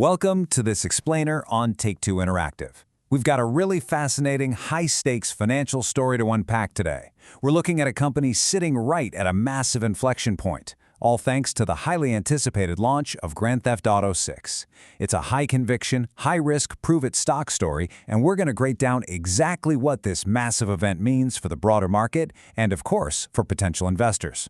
Welcome to this explainer on Take-Two Interactive. We've got a really fascinating, high-stakes financial story to unpack today. We're looking at a company sitting right at a massive inflection point, all thanks to the highly anticipated launch of Grand Theft Auto 6. It's a high-conviction, high-risk, prove-it stock story, and we're going to break down exactly what this massive event means for the broader market and, of course, for potential investors.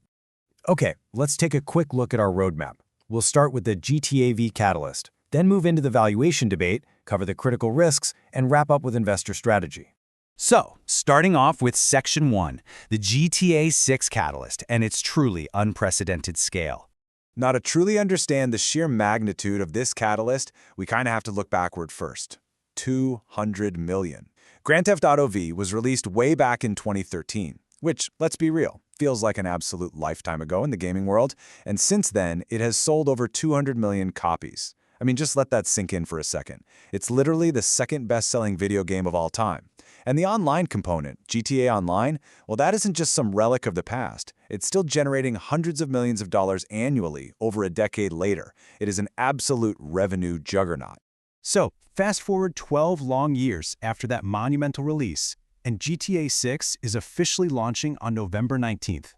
Okay, let's take a quick look at our roadmap. We'll start with the GTA V catalyst, then move into the valuation debate, cover the critical risks, and wrap up with investor strategy. So, starting off with Section 1, the GTA 6 catalyst and its truly unprecedented scale. Now, to truly understand the sheer magnitude of this catalyst, we kind of have to look backward first. 200 million. Grand Theft Auto V was released way back in 2013, which, let's be real, feels like an absolute lifetime ago in the gaming world, and since then, it has sold over 200 million copies. I mean, just let that sink in for a second. It's literally the second best-selling video game of all time. And the online component, GTA Online, well, that isn't just some relic of the past. It's still generating hundreds of millions of dollars annually over a decade later. It is an absolute revenue juggernaut. So, fast forward 12 long years after that monumental release, and GTA 6 is officially launching on November 19th.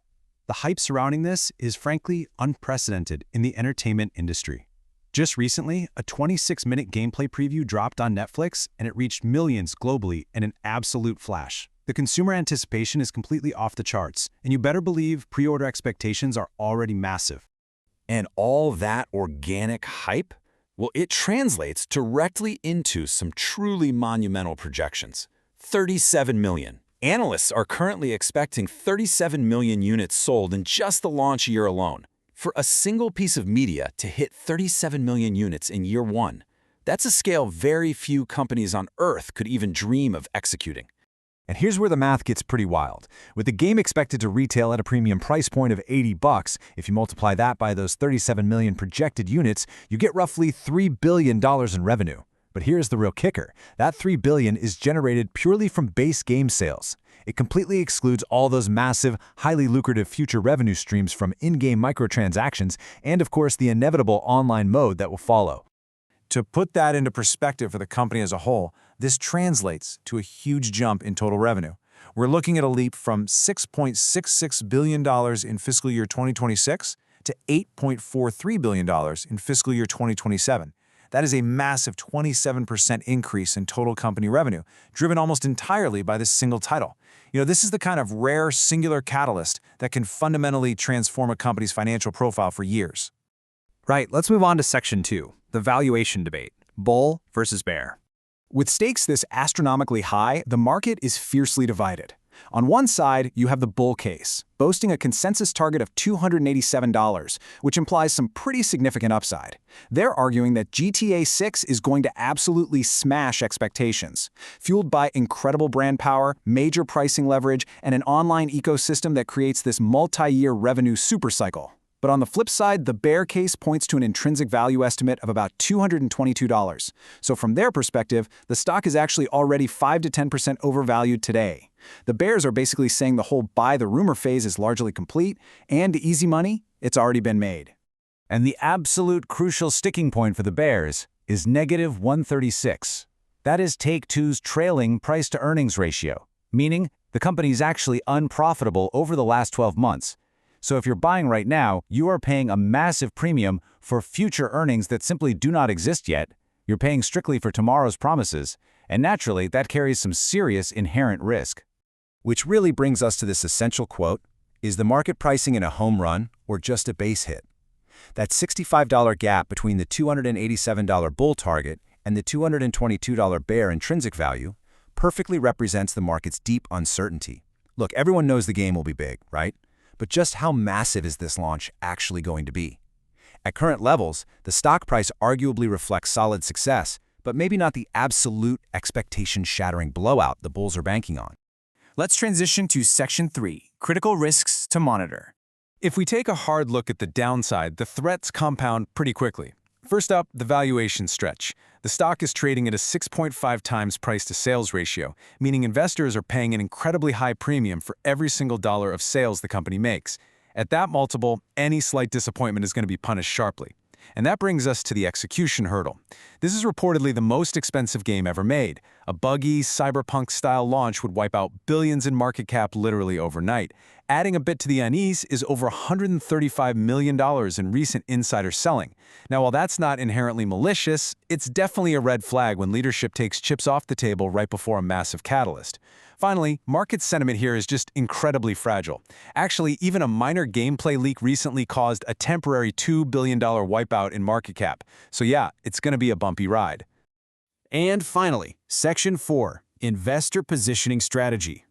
The hype surrounding this is frankly unprecedented in the entertainment industry. Just recently, a 26-minute gameplay preview dropped on Netflix, and it reached millions globally in an absolute flash. The consumer anticipation is completely off the charts, and you better believe pre-order expectations are already massive. And all that organic hype? Well, it translates directly into some truly monumental projections. 37 million. Analysts are currently expecting 37 million units sold in just the launch year alone. For a single piece of media to hit 37 million units in year one, that's a scale very few companies on Earth could even dream of executing. And here's where the math gets pretty wild. With the game expected to retail at a premium price point of $80, if you multiply that by those 37 million projected units, you get roughly $3 billion in revenue. But here's the real kicker. That $3 billion is generated purely from base game sales. It completely excludes all those massive, highly lucrative future revenue streams from in-game microtransactions and, of course, the inevitable online mode that will follow. To put that into perspective for the company as a whole, this translates to a huge jump in total revenue. We're looking at a leap from $6.66 billion in fiscal year 2026 to $8.43 billion in fiscal year 2027. That is a massive 27% increase in total company revenue, driven almost entirely by this single title. This is the kind of rare singular catalyst that can fundamentally transform a company's financial profile for years. Right, let's move on to Section 2, the valuation debate, bull versus bear. With stakes this astronomically high, the market is fiercely divided. On one side, you have the bull case, boasting a consensus target of $287, which implies some pretty significant upside. They're arguing that GTA 6 is going to absolutely smash expectations, fueled by incredible brand power, major pricing leverage, and an online ecosystem that creates this multi-year revenue supercycle. But on the flip side, the bear case points to an intrinsic value estimate of about $222. So from their perspective, the stock is actually already 5 to 10% overvalued today. The bears are basically saying the whole buy the rumor phase is largely complete, and easy money, it's already been made. And the absolute crucial sticking point for the bears is negative 136. That is Take-Two's trailing price-to-earnings ratio, meaning the company's actually unprofitable over the last 12 months. So if you're buying right now, you are paying a massive premium for future earnings that simply do not exist yet. You're paying strictly for tomorrow's promises, and naturally, that carries some serious inherent risk. Which really brings us to this essential quote: is the market pricing in a home run or just a base hit? That $65 gap between the $287 bull target and the $222 bear intrinsic value perfectly represents the market's deep uncertainty. Look, everyone knows the game will be big, right? But just how massive is this launch actually going to be? At current levels, the stock price arguably reflects solid success, but maybe not the absolute expectation-shattering blowout the bulls are banking on. Let's transition to Section 3, critical risks to monitor. If we take a hard look at the downside, the threats compound pretty quickly. First up, the valuation stretch. The stock is trading at a 6.5 times price-to-sales ratio, meaning investors are paying an incredibly high premium for every single dollar of sales the company makes. At that multiple, any slight disappointment is going to be punished sharply. And that brings us to the execution hurdle. This is reportedly the most expensive game ever made. A buggy, cyberpunk-style launch would wipe out billions in market cap literally overnight. Adding a bit to the unease is over $135 million in recent insider selling. Now, while that's not inherently malicious, it's definitely a red flag when leadership takes chips off the table right before a massive catalyst. Finally, market sentiment here is just incredibly fragile. Actually, even a minor gameplay leak recently caused a temporary $2 billion wipeout in market cap. So yeah, it's going to be a bumpy ride. And finally, Section 4, Investor Positioning Strategy.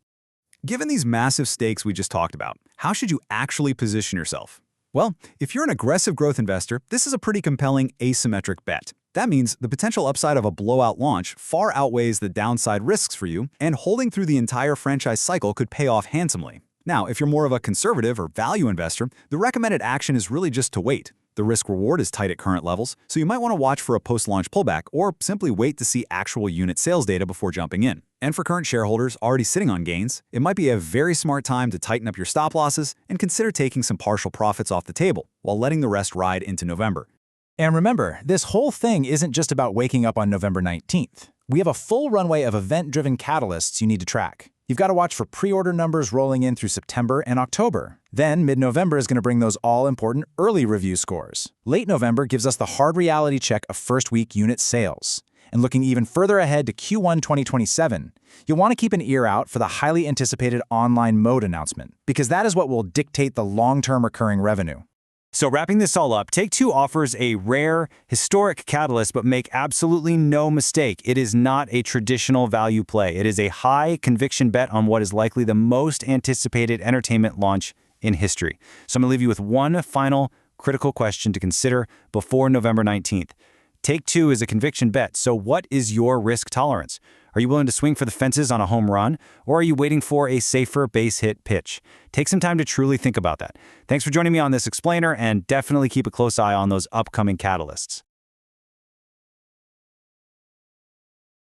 Given these massive stakes we just talked about, how should you actually position yourself? Well, if you're an aggressive growth investor, this is a pretty compelling asymmetric bet. That means the potential upside of a blowout launch far outweighs the downside risks for you, and holding through the entire franchise cycle could pay off handsomely. Now, if you're more of a conservative or value investor, the recommended action is really just to wait. The risk-reward is tight at current levels, so you might want to watch for a post-launch pullback or simply wait to see actual unit sales data before jumping in. And for current shareholders already sitting on gains, it might be a very smart time to tighten up your stop losses and consider taking some partial profits off the table while letting the rest ride into November. And remember, this whole thing isn't just about waking up on November 19th. We have a full runway of event-driven catalysts you need to track. You've got to watch for pre-order numbers rolling in through September and October. Then, mid-November is going to bring those all-important early review scores. Late November gives us the hard reality check of first-week unit sales. And looking even further ahead to Q1 2027, you'll want to keep an ear out for the highly anticipated online mode announcement, because that is what will dictate the long-term recurring revenue. So wrapping this all up, Take-Two offers a rare, historic catalyst, but make absolutely no mistake, it is not a traditional value play. It is a high-conviction bet on what is likely the most anticipated entertainment launch in history. So I'm going to leave you with one final critical question to consider before November 19th. Take-Two is a conviction bet, so what is your risk tolerance? Are you willing to swing for the fences on a home run, or are you waiting for a safer base hit pitch? Take some time to truly think about that. Thanks for joining me on this explainer, and definitely keep a close eye on those upcoming catalysts.